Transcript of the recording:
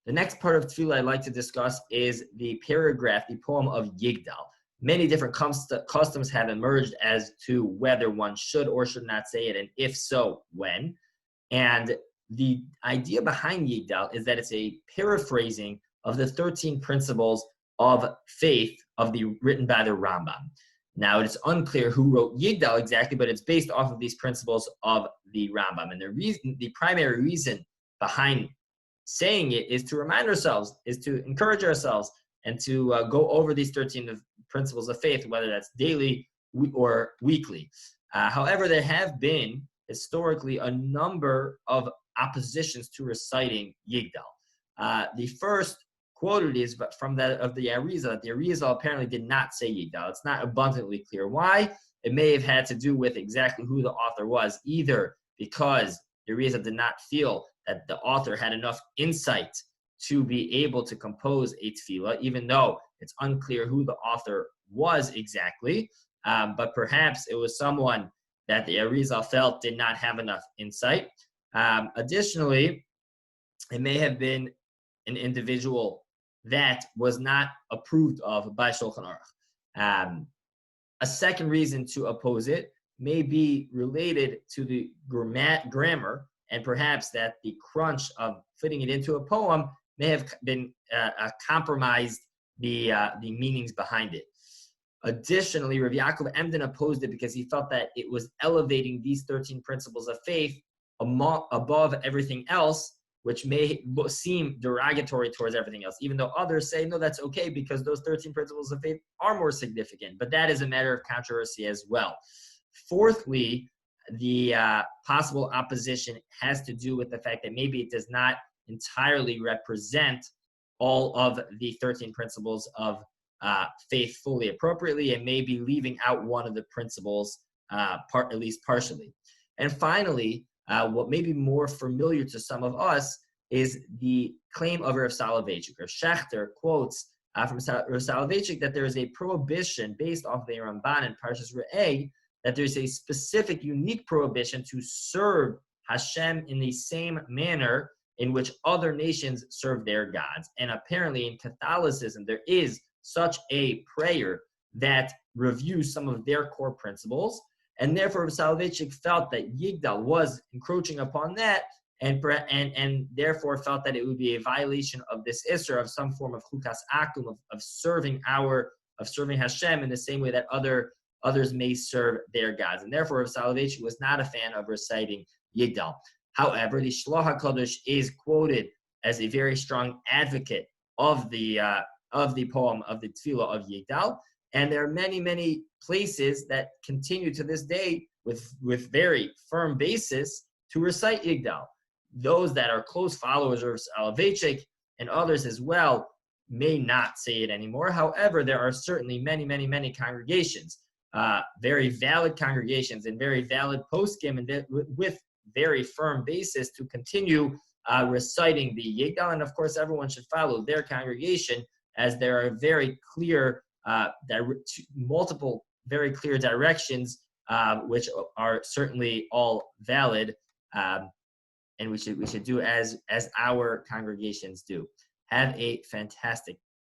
The next part of Tefillah I'd like to discuss is the paragraph, the poem of Yigdal. Many different customs have emerged as to whether one should or should not say it, and if so, when. And the idea behind Yigdal is that it's a paraphrasing of the 13 principles of faith written by the Rambam. Now, it's unclear who wrote Yigdal exactly, but it's based off of these principles of the Rambam. And the primary reason behind saying it is to remind ourselves, is to encourage ourselves, and to go over these 13 principles of faith, whether that's daily or weekly. However, there have been historically a number of oppositions to reciting Yigdal. The first quoted is from that of the Arizal. The Arizal apparently did not say Yigdal. It's not abundantly clear why. It may have had to do with exactly who the author was, either because the Arizal did not feel that the author had enough insight to be able to compose a tefillah, even though it's unclear who the author was exactly, but perhaps it was someone that the Arizal felt did not have enough insight. Additionally, it may have been an individual that was not approved of by Shulchan Aruch. A second reason to oppose it may be related to the grammar, and perhaps that the crunch of fitting it into a poem may have been compromised the meanings behind it. Additionally, Rav Yaakov Emden opposed it because he felt that it was elevating these 13 principles of faith above everything else, which may seem derogatory towards everything else, even though others say, no, that's okay because those 13 principles of faith are more significant. But that is a matter of controversy as well. Fourthly, the possible opposition has to do with the fact that maybe it does not entirely represent all of the 13 principles of faith fully appropriately, and maybe leaving out one of the principles at least partially. And finally, what may be more familiar to some of us is the claim of Rav Soloveitchik. Rav Schechter quotes from Rav Soloveitchik that there is a prohibition based off the Ramban in Parshas Re'eh, that there's a specific, unique prohibition to serve Hashem in the same manner in which other nations serve their gods. And apparently in Catholicism, there is such a prayer that reviews some of their core principles. And therefore, Soloveitchik felt that Yigdal was encroaching upon that, and therefore felt that it would be a violation of this Isser, of some form of Chukas Akum, of serving Hashem in the same way that others may serve their gods. And therefore, Soloveitchik was not a fan of reciting Yigdal. However, the Shloach HaKadosh is quoted as a very strong advocate of the poem of the Tefillah of Yigdal. And there are many, many places that continue to this day with very firm basis to recite Yigdal. Those that are close followers of Soloveitchik and others as well may not say it anymore. However, there are certainly many, many, many congregations, very valid congregations and very valid poskim, and with very firm basis to continue reciting the Yigdal. And of course, everyone should follow their congregation, as there are very clear, multiple very clear directions, which are certainly all valid, and we should do as our congregations do. Have a fantastic